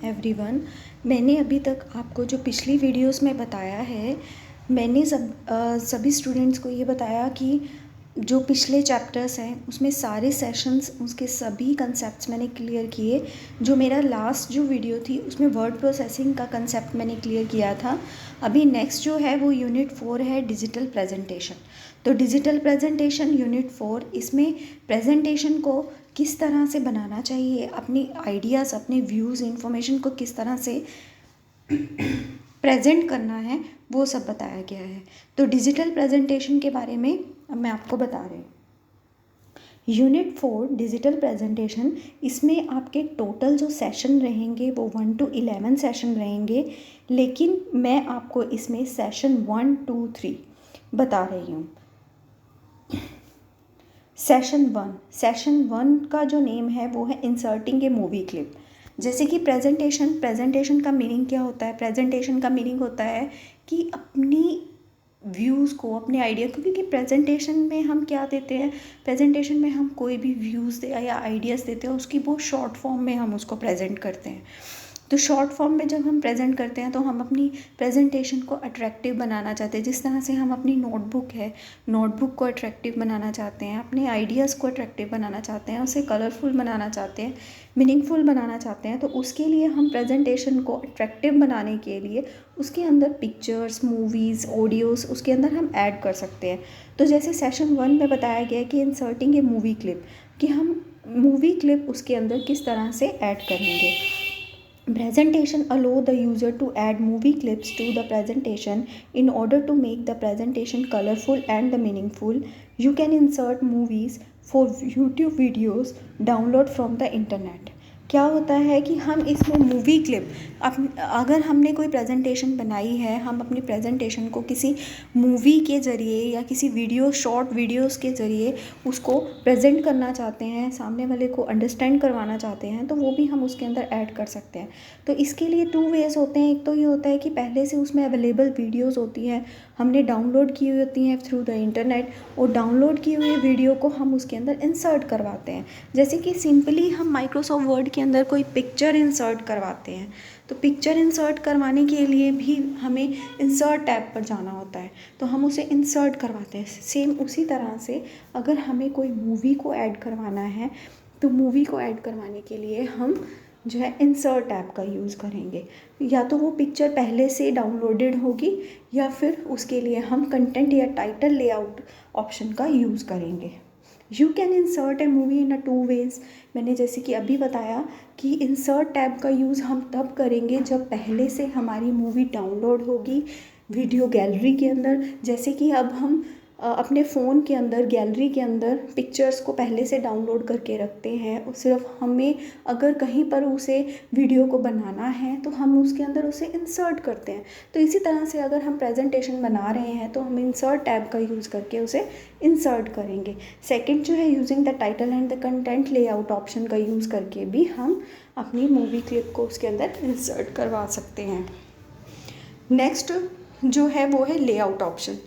Everyone, मैंने अभी तक आपको जो पिछली वीडियोस में बताया है, मैंने सभी स्टूडेंट्स को ये बताया कि जो पिछले चैप्टर्स हैं उसमें सारे सेशंस, उसके सभी कंसेप्ट्स मैंने क्लियर किए। जो मेरा लास्ट जो वीडियो थी उसमें वर्ड प्रोसेसिंग का कंसेप्ट मैंने क्लियर किया था। अभी नेक्स्ट जो है वो यूनिट 4 है, डिजिटल प्रेजेंटेशन। तो डिजिटल प्रेजेंटेशन यूनिट 4, इसमें प्रेजेंटेशन को किस तरह से बनाना चाहिए, अपनी आइडियाज़, अपने व्यूज़, इन्फॉर्मेशन को किस तरह से प्रेजेंट करना है, वो सब बताया गया है। तो डिजिटल प्रेजेंटेशन के बारे में अब मैं आपको बता रही हूँ। यूनिट 4 डिजिटल प्रेजेंटेशन, इसमें आपके टोटल जो सेशन रहेंगे वो 1 to 11 सेशन रहेंगे, लेकिन मैं आपको इसमें सेशन 1, 2, 3 बता रही हूँ। सेशन वन का जो नेम है वो है इंसर्टिंग ए मूवी क्लिप। जैसे कि प्रेजेंटेशन का मीनिंग क्या होता है? प्रेजेंटेशन का मीनिंग होता है कि अपनी व्यूज़ को, अपने आइडिया को, क्योंकि प्रेजेंटेशन में हम क्या देते हैं, प्रेजेंटेशन में हम कोई भी व्यूज़ या आइडियाज़ देते हैं, उसकी वो शॉर्ट फॉर्म में हम उसको प्रेजेंट करते हैं। तो शॉर्ट फॉर्म में जब हम प्रेजेंट करते हैं तो हम अपनी प्रेजेंटेशन को अट्रैक्टिव बनाना चाहते हैं। जिस तरह से हम अपनी नोटबुक को अट्रैक्टिव बनाना चाहते हैं, अपने आइडियाज़ को अट्रैक्टिव बनाना चाहते हैं, उसे कलरफुल बनाना चाहते हैं, मीनिंगफुल बनाना चाहते हैं, तो उसके लिए हम प्रेजेंटेशन को अट्रैक्टिव बनाने के लिए उसके अंदर पिक्चर्स, मूवीज़, ऑडियोज़ उसके अंदर हम ऐड कर सकते हैं। तो जैसे सेशन 1 में बताया गया है कि इंसर्टिंग ए मूवी क्लिप, कि हम मूवी क्लिप उसके अंदर किस तरह से ऐड करेंगे। Presentation allow the user to add movie clips to the presentation in order to make the presentation colorful and the meaningful. You can insert movies for YouTube videos download from the internet. क्या होता है कि हम इसमें movie clip, अगर हमने कोई presentation बनाई है, हम अपनी प्रेजेंटेशन को किसी मूवी के ज़रिए या किसी शॉर्ट वीडियोस के ज़रिए उसको प्रेजेंट करना चाहते हैं, सामने वाले को अंडरस्टैंड करवाना चाहते हैं, तो वो भी हम उसके अंदर ऐड कर सकते हैं। तो इसके लिए 2 वेज़ होते हैं। एक तो ये होता है कि पहले से उसमें अवेलेबल वीडियोस होती हैं, हमने डाउनलोड की हुई होती हैं थ्रू द इंटरनेट, और डाउनलोड की हुई वीडियो को हम उसके अंदर इंसर्ट करवाते हैं। जैसे कि सिंपली हम माइक्रोसॉफ्ट वर्ड के अंदर कोई पिक्चर इंसर्ट करवाते हैं, तो पिक्चर इंसर्ट करवाने के लिए भी हमें इंसर्ट टैब पर जाना होता है, तो हम उसे इंसर्ट करवाते हैं। सेम उसी तरह से अगर हमें कोई मूवी को ऐड करवाना है, तो मूवी को ऐड करवाने के लिए हम जो है इंसर्ट ऐप का यूज़ करेंगे। या तो वो पिक्चर पहले से डाउनलोडेड होगी, या फिर उसके लिए हम कंटेंट या टाइटल लेआउट ऑप्शन का यूज़ करेंगे। You can insert a movie in a 2 ways. मैंने जैसे कि अभी बताया कि इंसर्ट टैब का यूज़ हम तब करेंगे जब पहले से हमारी मूवी डाउनलोड होगी वीडियो गैलरी के अंदर। जैसे कि अब हम अपने फ़ोन के अंदर गैलरी के अंदर पिक्चर्स को पहले से डाउनलोड करके रखते हैं, और सिर्फ हमें अगर कहीं पर उसे वीडियो को बनाना है तो हम उसके अंदर उसे इंसर्ट करते हैं। तो इसी तरह से अगर हम प्रेजेंटेशन बना रहे हैं तो हम इंसर्ट टैब का यूज़ करके उसे इंसर्ट करेंगे। सेकंड जो है, using the title and the content layout option का यूज़ करके भी हम अपनी मूवी क्लिप को उसके अंदर इंसर्ट करवा सकते हैं। नेक्स्ट जो है वो है लेआउट ऑप्शन।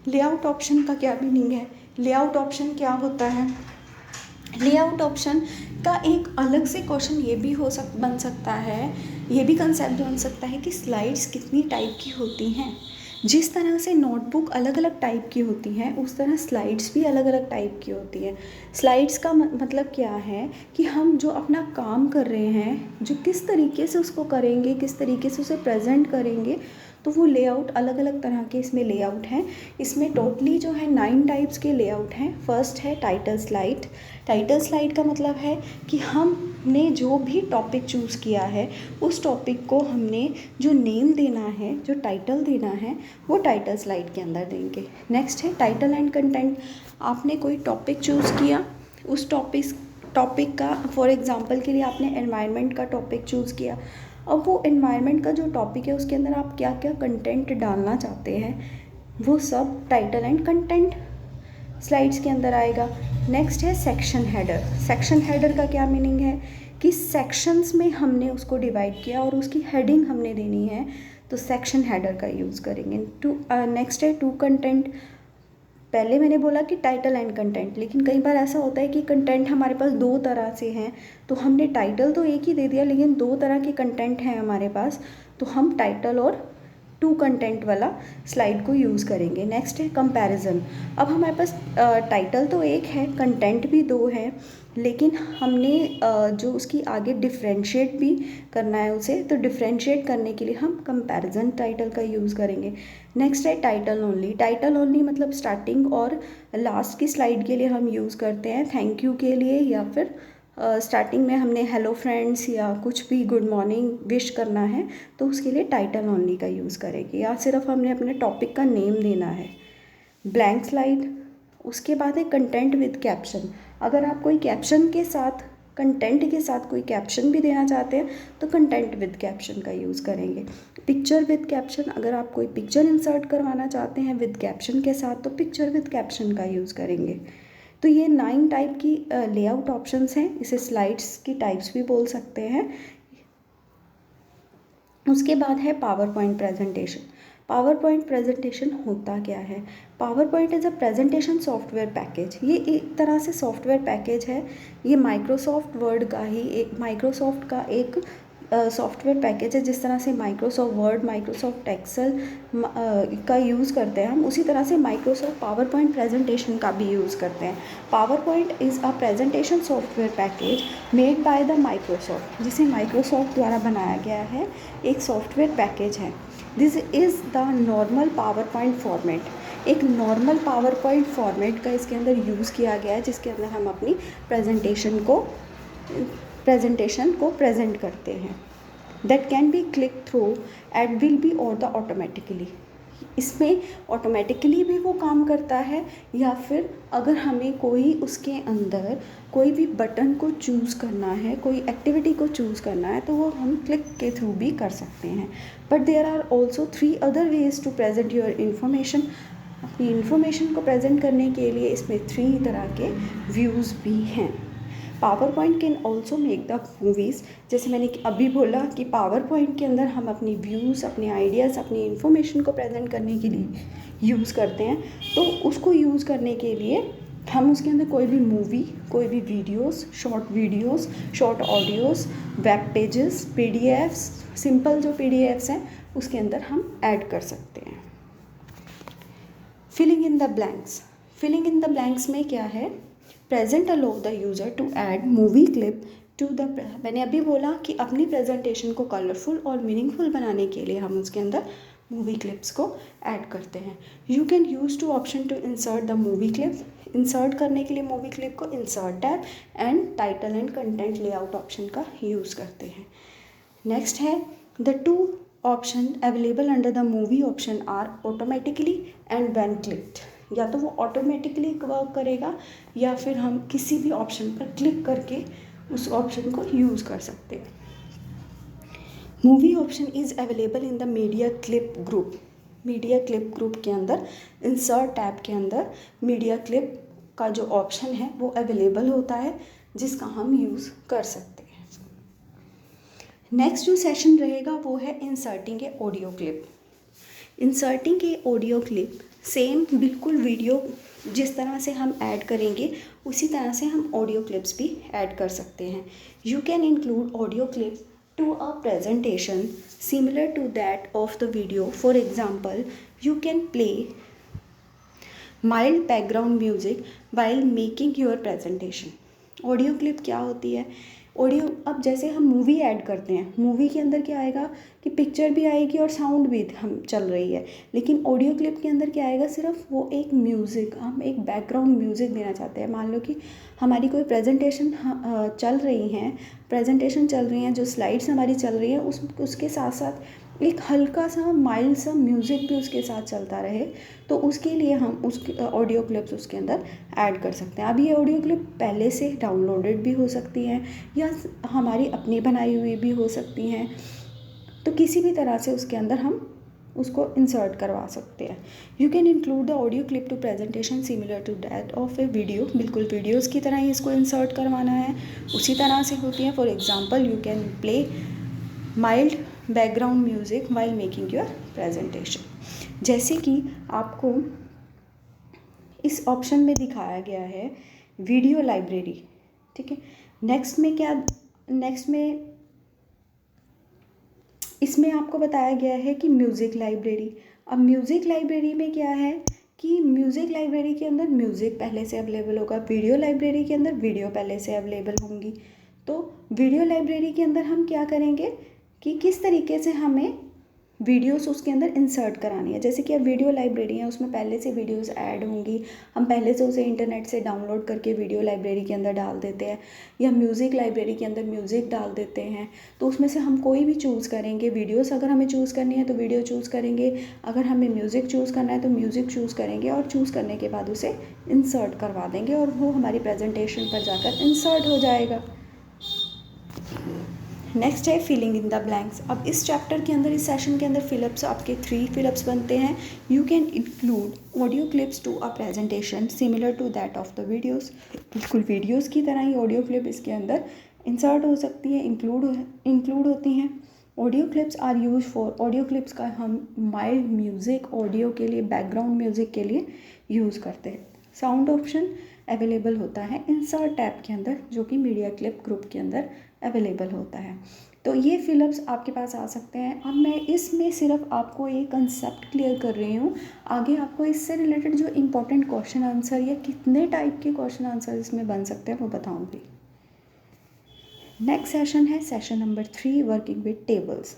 लेआउट ऑप्शन का क्या मीनिंग है? लेआउट ऑप्शन क्या होता है? लेआउट ऑप्शन का एक अलग से क्वेश्चन ये भी बन सकता है, ये भी कंसेप्ट बन सकता है कि स्लाइड्स कितनी टाइप की होती हैं। जिस तरह से नोटबुक अलग अलग टाइप की होती हैं, उस तरह स्लाइड्स भी अलग अलग टाइप की होती है। स्लाइड्स का मतलब क्या है कि हम जो अपना काम कर रहे हैं, जो किस तरीके से उसको करेंगे, किस तरीके से उसे प्रेजेंट करेंगे, तो वो लेआउट अलग अलग तरह के इसमें लेआउट हैं। इसमें टोटली जो है 9 टाइप्स के लेआउट हैं। फर्स्ट है टाइटल स्लाइड। टाइटल स्लाइड का मतलब है कि हमने जो भी टॉपिक चूज़ किया है, उस टॉपिक को हमने जो नेम देना है, जो टाइटल देना है, वो टाइटल स्लाइड के अंदर देंगे। नेक्स्ट है टाइटल एंड कंटेंट। आपने कोई टॉपिक चूज़ किया, उस टॉपिक का, फॉर एग्जांपल के लिए आपने एनवायरनमेंट का टॉपिक चूज़ किया। अब वो एनवायरनमेंट का जो टॉपिक है उसके अंदर आप क्या क्या कंटेंट डालना चाहते हैं, वो सब टाइटल एंड कंटेंट स्लाइड्स के अंदर आएगा। नेक्स्ट है सेक्शन हेडर। सेक्शन हेडर का क्या मीनिंग है कि सेक्शंस में हमने उसको डिवाइड किया और उसकी हेडिंग हमने देनी है, तो सेक्शन हेडर का यूज़ करेंगे। नेक्स्ट है टू कंटेंट। पहले मैंने बोला कि टाइटल एंड कंटेंट, लेकिन कई बार ऐसा होता है कि कंटेंट हमारे पास दो तरह से हैं, तो हमने टाइटल तो एक ही दे दिया लेकिन दो तरह के कंटेंट हैं हमारे पास, तो हम टाइटल और टू कंटेंट वाला स्लाइड को यूज़ करेंगे। नेक्स्ट है कंपैरिजन। अब हमारे पास टाइटल तो एक है, कंटेंट भी दो है, लेकिन हमने जो उसकी आगे डिफ्रेंशिएट भी करना है उसे, तो डिफ्रेंशिएट करने के लिए हम कंपैरिजन टाइटल का यूज़ करेंगे। नेक्स्ट है टाइटल ओनली। टाइटल ओनली मतलब स्टार्टिंग और लास्ट की स्लाइड के लिए हम यूज़ करते हैं, थैंक यू के लिए, या फिर स्टार्टिंग में हमने हेलो फ्रेंड्स या कुछ भी गुड मॉर्निंग विश करना है तो उसके लिए टाइटल ओनली का यूज़ करेंगे, या सिर्फ हमने अपने टॉपिक का नेम देना है। Blank slide. उसके बाद है कंटेंट विद कैप्शन। अगर आप कोई कैप्शन के साथ, कंटेंट के साथ कोई कैप्शन भी देना चाहते हैं तो कंटेंट विद कैप्शन का यूज़ करेंगे। पिक्चर विद कैप्शन, अगर आप कोई पिक्चर इंसर्ट करवाना चाहते हैं विद कैप्शन के साथ तो पिक्चर विद कैप्शन का यूज़ करेंगे। तो ये 9 टाइप की लेआउट ऑप्शंस हैं, इसे स्लाइड्स की टाइप्स भी बोल सकते हैं। उसके बाद है power point presentation. Power point presentation होता क्या है? Power point is a presentation software package. ये एक तरह से सॉफ्टवेयर पैकेज है, ये माइक्रोसॉफ्ट वर्ड का ही एक, माइक्रोसॉफ्ट का एक सॉफ्टवेयर पैकेज है। जिस तरह से माइक्रोसॉफ्ट वर्ड, माइक्रोसॉफ्ट एक्सेल का यूज़ करते हैं हम, उसी तरह से माइक्रोसॉफ्ट पावर पॉइंट प्रेजेंटेशन का भी यूज़ करते हैं। Power point is a presentation software package made by the Microsoft, जिसे माइक्रोसॉफ्ट द्वारा बनाया गया है, एक सॉफ्टवेयर पैकेज है। This is the normal power point format. एक नॉर्मल पावर पॉइंट फॉर्मेट का इसके अंदर यूज़ किया गया है, जिसके अंदर हम अपनी प्रेजेंटेशन को प्रेजेंट करते हैं। That can be click through at will be और द ऑटोमेटिकली। इसमें ऑटोमेटिकली भी वो काम करता है, या फिर अगर हमें कोई उसके अंदर कोई भी बटन को चूज़ करना है, कोई एक्टिविटी को चूज़ करना है, तो वो हम क्लिक के थ्रू भी कर सकते हैं। But there are also 3 other ways to present your information. अपनी इन्फॉर्मेशन को प्रेजेंट करने के लिए इसमें 3 तरह के व्यूज़ भी हैं। Power point can also make the movies. जैसे मैंने अभी बोला कि पावर पॉइंट के अंदर हम अपनी व्यूज़, अपने आइडियाज़, अपनी इन्फॉर्मेशन को प्रेजेंट करने के लिए यूज़ करते हैं। तो उसको यूज़ करने के लिए हम उसके अंदर कोई भी मूवी, कोई भी videos, short audios, web pages, PDFs, simple जो पीडीएफ्स हैं उसके अंदर हम ऐड कर सकते हैं। Filling in the blanks. Filling in the blanks में क्या है? Present allow the user to add movie clip to the. मैंने अभी बोला कि अपनी प्रेजेंटेशन को कलरफुल और मीनिंगफुल बनाने के लिए हम उसके अंदर मूवी क्लिप्स को ऐड करते हैं। You can use two option to insert the movie clip. Insert करने के लिए मूवी क्लिप को insert tab and title and content layout option का यूज़ करते हैं। नेक्स्ट है the 2 option available under the movie option are automatically and when clicked. या तो वो ऑटोमेटिकली वर्क करेगा या फिर हम किसी भी ऑप्शन पर क्लिक करके उस ऑप्शन को यूज़ कर सकते हैं। Movie option is available in the media clip group. Media clip group के अंदर इंसर्ट टैब के अंदर मीडिया क्लिप का जो ऑप्शन है वो अवेलेबल होता है, जिसका हम यूज़ कर सकते हैं। नेक्स्ट जो सेशन रहेगा वो है इंसर्टिंग ए ऑडियो क्लिप। इंसर्टिंग ए ऑडियो क्लिप सेम बिल्कुल वीडियो जिस तरह से हम ऐड करेंगे उसी तरह से हम ऑडियो क्लिप्स भी ऐड कर सकते हैं। You can include audio clip to a presentation similar to that of the video. For example, you can play mild background music while making your presentation. Audio clip क्या होती है? Audio, अब जैसे हम मूवी ऐड करते हैं, movie के अंदर क्या आएगा कि पिक्चर भी आएगी और साउंड भी हम चल रही है, लेकिन ऑडियो क्लिप के अंदर क्या आएगा? सिर्फ वो एक म्यूज़िक, हम एक बैकग्राउंड म्यूज़िक देना चाहते हैं। मान लो कि हमारी कोई प्रेजेंटेशन चल रही हैं, जो स्लाइड्स हमारी चल रही हैं, उसके साथ साथ एक हल्का सा माइल्ड सा म्यूज़िक भी उसके साथ चलता रहे, तो उसके लिए हम उस ऑडियो क्लिप्स उसके अंदर ऐड कर सकते हैं। अब ये ऑडियो क्लिप पहले से डाउनलोडेड भी हो सकती हैं या हमारी अपनी बनाई हुई भी हो सकती हैं, तो किसी भी तरह से उसके अंदर हम उसको इंसर्ट करवा सकते हैं। You can include the audio clip to presentation similar to that of a video. बिल्कुल वीडियोज़ की तरह ही इसको इंसर्ट करवाना है, उसी तरह से होती है। For example, you can play mild background music while making your presentation. जैसे कि आपको इस ऑप्शन में दिखाया गया है वीडियो लाइब्रेरी, ठीक है। नेक्स्ट में इसमें आपको बताया गया है कि म्यूज़िक लाइब्रेरी। अब म्यूज़िक लाइब्रेरी में क्या है कि म्यूज़िक लाइब्रेरी के अंदर म्यूज़िक पहले से अवेलेबल होगा, वीडियो लाइब्रेरी के अंदर वीडियो पहले से अवेलेबल होंगी। तो वीडियो लाइब्रेरी के अंदर हम क्या करेंगे कि किस तरीके से हमें वीडियोस उसके अंदर इंसर्ट करानी है। जैसे कि अब वीडियो लाइब्रेरी है, उसमें पहले से वीडियोस ऐड होंगी, हम पहले से उसे इंटरनेट से डाउनलोड करके वीडियो लाइब्रेरी के अंदर डाल देते हैं, या म्यूज़िक लाइब्रेरी के अंदर म्यूज़िक डाल देते हैं। तो उसमें से हम कोई भी चूज़ करेंगे। वीडियोस अगर हमें चूज़ करनी है तो वीडियो चूज़ करेंगे, अगर हमें म्यूज़िक चूज़ करना है तो म्यूज़िक चूज़ करेंगे, और चूज़ करने के बाद उसे इंसर्ट करवा देंगे और वो हमारी प्रेजेंटेशन पर जाकर इंसर्ट हो जाएगा। नेक्स्ट है फिलिंग इन द ब्लैंक्स। अब इस चैप्टर के अंदर, इस सेशन के अंदर फिलअप्स आपके 3 फिलअप्स बनते हैं। You can include audio clips to a presentation similar to that of the videos. बिल्कुल वीडियोस की तरह ही ऑडियो क्लिप इसके अंदर इंसर्ट हो सकती है, इंक्लूड होती हैं। Audio clips are use for, audio clips का हम माइल्ड म्यूज़िक ऑडियो के लिए, बैकग्राउंड म्यूज़िक के लिए यूज़ करते हैं। साउंड ऑप्शन अवेलेबल होता है इंसर्ट टैब के अंदर, जो कि मीडिया क्लिप ग्रुप के अंदर अवेलेबल होता है। तो ये फिलअप्स आपके पास आ सकते हैं। अब मैं इसमें सिर्फ आपको एक कंसेप्ट क्लियर कर रही हूँ, आगे आपको इससे रिलेटेड जो इम्पोर्टेंट क्वेश्चन आंसर या कितने टाइप के क्वेश्चन आंसर इसमें बन सकते हैं वो बताऊँगी। नेक्स्ट सेशन है session number 3, working with tables.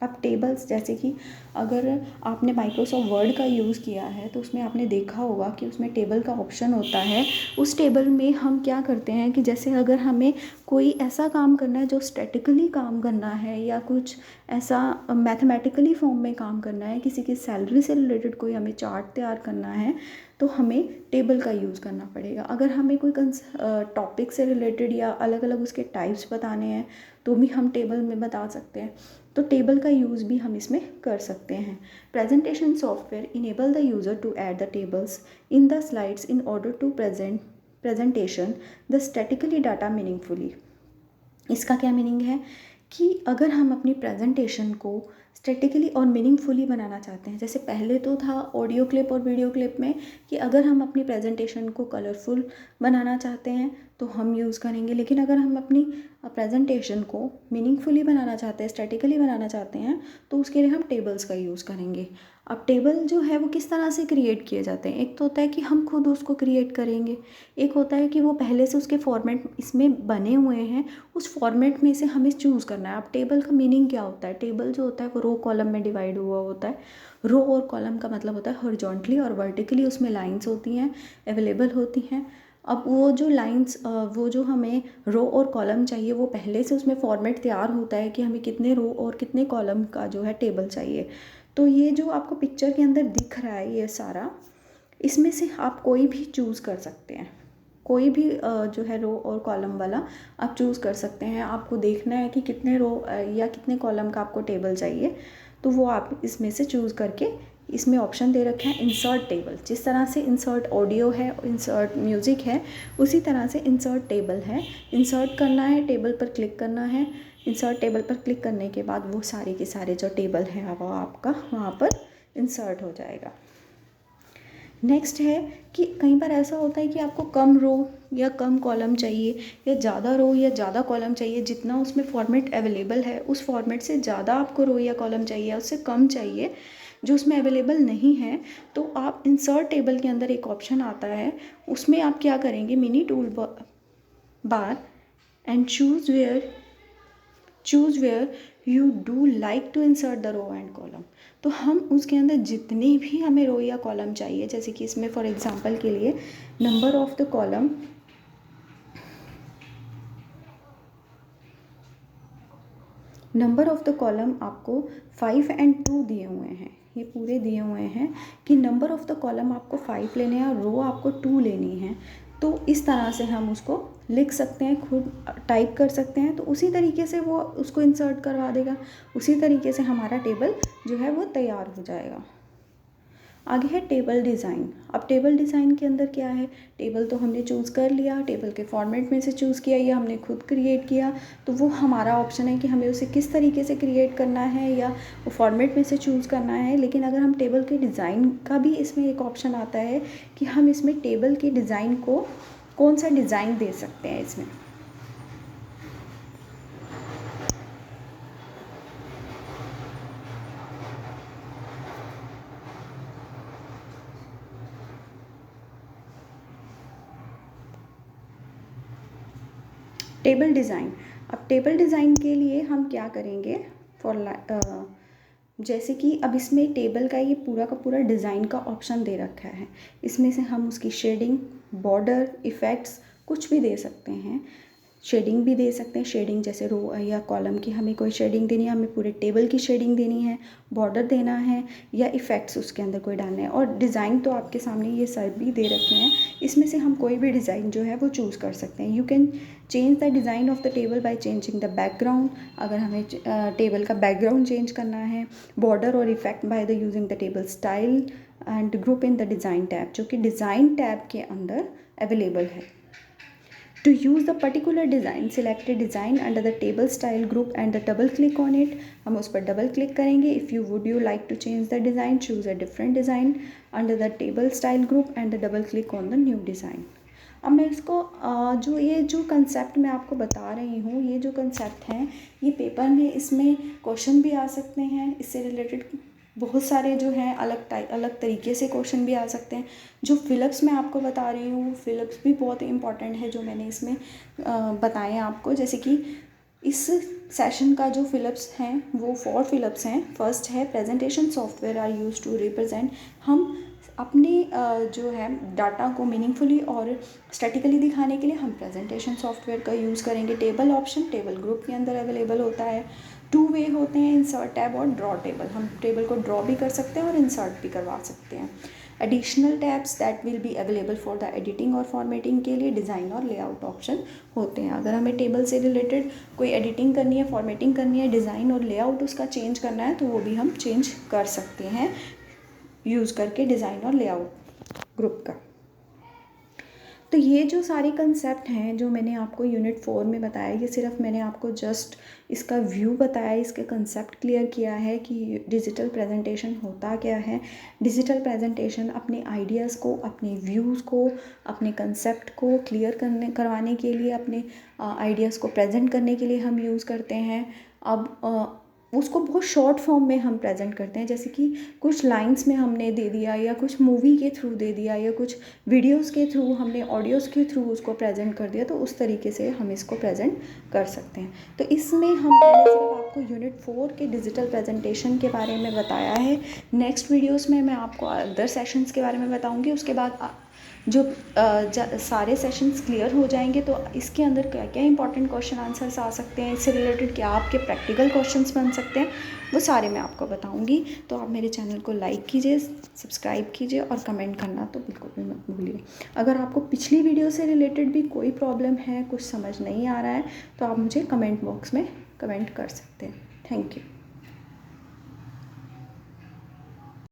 अब टेबल्स, जैसे कि अगर आपने माइक्रोसॉफ्ट वर्ड का यूज़ किया है तो उसमें आपने देखा होगा कि उसमें टेबल का ऑप्शन होता है। उस टेबल में हम क्या करते हैं कि जैसे अगर हमें कोई ऐसा काम करना है जो स्टैटिकली काम करना है, या कुछ ऐसा मैथमेटिकली फॉर्म में काम करना है, किसी की सैलरी से रिलेटेड कोई हमें चार्ट तैयार करना है, तो हमें टेबल का यूज़ करना पड़ेगा। अगर हमें कोई टॉपिक से रिलेटेड या अलग अलग उसके टाइप्स बताने हैं तो भी हम टेबल में बता सकते हैं। तो टेबल का यूज़ भी हम इसमें कर सकते हैं। Presentation software enable the user to add the tables in the slides in order to presentation the statically data meaningfully. इसका क्या मीनिंग है कि अगर हम अपनी प्रेजेंटेशन को स्टैटिकली और मीनिंगफुली बनाना चाहते हैं, जैसे पहले तो था ऑडियो क्लिप और वीडियो क्लिप में कि अगर हम अपनी प्रेजेंटेशन को कलरफुल बनाना चाहते हैं तो हम यूज़ करेंगे, लेकिन अगर हम अपनी प्रेजेंटेशन को मीनिंगफुली बनाना चाहते हैं, स्टैटिकली बनाना चाहते हैं, तो उसके लिए हम टेबल्स का यूज़ करेंगे। अब टेबल जो है वो किस तरह से क्रिएट किए जाते हैं, एक तो होता है कि हम खुद उसको क्रिएट करेंगे, एक होता है कि वो पहले से उसके फॉर्मेट इसमें बने हुए हैं, उस फॉर्मेट में से हमें चूज़ करना है। अब टेबल का मीनिंग क्या होता है, टेबल जो होता है वो रो कॉलम में डिवाइड हुआ होता है। रो और कॉलम का मतलब होता है हॉरिजॉन्टली और वर्टिकली उसमें लाइन्स होती हैं, अवेलेबल होती हैं। अब वो जो लाइंस, वो जो हमें रो और कॉलम चाहिए, वो पहले से उसमें फॉर्मेट तैयार होता है कि हमें कितने रो और कितने कॉलम का जो है टेबल चाहिए। तो ये जो आपको पिक्चर के अंदर दिख रहा है ये सारा, इसमें से आप कोई भी चूज़ कर सकते हैं, कोई भी जो है रो और कॉलम वाला आप चूज़ कर सकते हैं। आपको देखना है कि कितने रो या कितने कॉलम का आपको टेबल चाहिए, तो वो आप इसमें से चूज़ करके, इसमें ऑप्शन दे रखे हैं इंसर्ट टेबल। जिस तरह से इंसर्ट ऑडियो है, इंसर्ट म्यूज़िक है, उसी तरह से इंसर्ट टेबल है। इंसर्ट करना है, टेबल पर क्लिक करना है। इंसर्ट टेबल पर क्लिक करने के बाद वो सारे के सारे जो टेबल हैं वो आपका वहाँ पर इंसर्ट हो जाएगा। नेक्स्ट है कि कई बार ऐसा होता है कि आपको कम रो या कम कॉलम चाहिए, या ज़्यादा रो या ज़्यादा कॉलम चाहिए। जितना उसमें फॉर्मेट अवेलेबल है उस फॉर्मेट से ज़्यादा आपको रो या कॉलम चाहिए, उससे कम चाहिए जो उसमें अवेलेबल नहीं है, तो आप इंसर्ट टेबल के अंदर एक ऑप्शन आता है, उसमें आप क्या करेंगे, mini tool bar and choose where you do like to insert the row and column. तो हम उसके अंदर जितने भी हमें रो या कॉलम चाहिए, जैसे कि इसमें फॉर एग्जांपल के लिए नंबर ऑफ द कॉलम आपको 5 और 2 दिए हुए हैं, ये पूरे दिए हुए हैं कि नंबर ऑफ़ द कॉलम आपको 5 लेने हैं और रो आपको 2 लेनी है। तो इस तरह से हम उसको लिख सकते हैं, खुद टाइप कर सकते हैं, तो उसी तरीके से वो उसको इंसर्ट करवा देगा, उसी तरीके से हमारा टेबल जो है वो तैयार हो जाएगा। आगे है टेबल डिज़ाइन। अब टेबल डिज़ाइन के अंदर क्या है, टेबल तो हमने चूज़ कर लिया, टेबल के फॉर्मेट में से चूज़ किया या हमने खुद क्रिएट किया, तो वो हमारा ऑप्शन है कि हमें उसे किस तरीके से क्रिएट करना है या वो फॉर्मेट में से चूज़ करना है। लेकिन अगर हम टेबल के डिज़ाइन का भी इसमें एक ऑप्शन आता है कि हम इसमें टेबल के डिज़ाइन को कौन सा डिज़ाइन दे सकते हैं इसमें। टेबल डिज़ाइन, अब टेबल डिज़ाइन के लिए हम क्या करेंगे, जैसे कि अब इसमें टेबल का ये पूरा का पूरा डिज़ाइन का ऑप्शन दे रखा है, इसमें से हम उसकी शेडिंग, बॉर्डर, इफ़ेक्ट्स कुछ भी दे सकते हैं। शेडिंग भी दे सकते हैं, शेडिंग जैसे रो या कॉलम की हमें कोई शेडिंग देनी है, हमें पूरे टेबल की शेडिंग देनी है, बॉर्डर देना है या इफ़ेक्ट्स उसके अंदर कोई डालना है। और डिज़ाइन तो आपके सामने ये सब भी दे रखे हैं, इसमें से हम कोई भी डिज़ाइन जो है वो चूज़ कर सकते हैं। You can change the design of the table by changing the background, अगर हमें टेबल का बैकग्राउंड चेंज करना है, बॉर्डर और effect by the using the table style and group in the design tab, जो कि डिज़ाइन टैब के अंदर अवेलेबल है। To use the particular design, select a design under the table style group and the double click on it. हम उस पर double click करेंगे। If you would you like to change the design, choose a different design under the table style group and the double click on the new design. अब मैं इसको जो concept मैं आपको बता रही हूँ, ये जो कंसेप्ट हैं ये पेपर में इसमें क्वेश्चन भी आ सकते हैं, इससे रिलेटेड बहुत सारे जो हैं अलग तरीके से क्वेश्चन भी आ सकते हैं। जो फिलिप्स मैं आपको बता रही हूँ, फिलिप्स भी बहुत इंपॉर्टेंट है जो मैंने इसमें बताए हैं आपको। जैसे कि इस सेशन का जो फिलिप्स हैं वो 4 फिलिप्स हैं। फर्स्ट है presentation software are use to represent, हम अपने जो है डाटा को मीनिंगफुली और स्टैटिकली दिखाने के लिए हम प्रेजेंटेशन सॉफ्टवेयर का यूज़ करेंगे। टेबल ऑप्शन टेबल ग्रुप के अंदर अवेलेबल होता है। 2 वे होते हैं, इंसर्ट टैब और ड्रॉ टेबल, हम टेबल को ड्रॉ भी कर सकते हैं और इंसर्ट भी करवा सकते हैं। Additional tabs that will be available for the editing और फॉर्मेटिंग के लिए डिज़ाइन और लेआउट ऑप्शन होते हैं। अगर हमें टेबल से रिलेटेड कोई एडिटिंग करनी है, फॉर्मेटिंग करनी है, डिज़ाइन और लेआउट उसका चेंज करना है तो वो भी हम चेंज कर सकते हैं यूज़ करके डिज़ाइन और लेआउट ग्रुप का। तो ये जो सारे कंसेप्ट हैं जो मैंने आपको यूनिट 4 में बताया, ये सिर्फ मैंने आपको जस्ट इसका व्यू बताया, इसका कंसेप्ट क्लियर किया है कि डिजिटल प्रेजेंटेशन होता क्या है। डिजिटल प्रेजेंटेशन अपने आइडियाज़ को, अपने व्यूज़ को, अपने कंसेप्ट को क्लियर करवाने के लिए, अपने आइडियाज़ को प्रेजेंट करने के लिए हम यूज़ करते हैं। अब उसको बहुत शॉर्ट फॉर्म में हम प्रेजेंट करते हैं, जैसे कि कुछ लाइंस में हमने दे दिया या कुछ मूवी के थ्रू दे दिया या कुछ वीडियोस के थ्रू, हमने ऑडियोज़ के थ्रू उसको प्रेजेंट कर दिया, तो उस तरीके से हम इसको प्रेजेंट कर सकते हैं। तो इसमें मैंने सिर्फ आपको यूनिट 4 के डिजिटल प्रेजेंटेशन के बारे में बताया है। नेक्स्ट वीडियोज़ में मैं आपको अदर सेशंस के बारे में बताऊँगी। उसके बाद जो सारे सेशंस क्लियर हो जाएंगे तो इसके अंदर क्या क्या इंपॉर्टेंट क्वेश्चन आंसर्स आ सकते हैं, इससे रिलेटेड क्या आपके प्रैक्टिकल क्वेश्चंस बन सकते हैं, वो सारे मैं आपको बताऊंगी। तो आप मेरे चैनल को लाइक कीजिए, सब्सक्राइब कीजिए और कमेंट करना तो बिल्कुल भी मत भूलिए। अगर आपको पिछली वीडियो से रिलेटेड भी कोई प्रॉब्लम है, कुछ समझ नहीं आ रहा है, तो आप मुझे कमेंट बॉक्स में कमेंट कर सकते हैं। Thank you.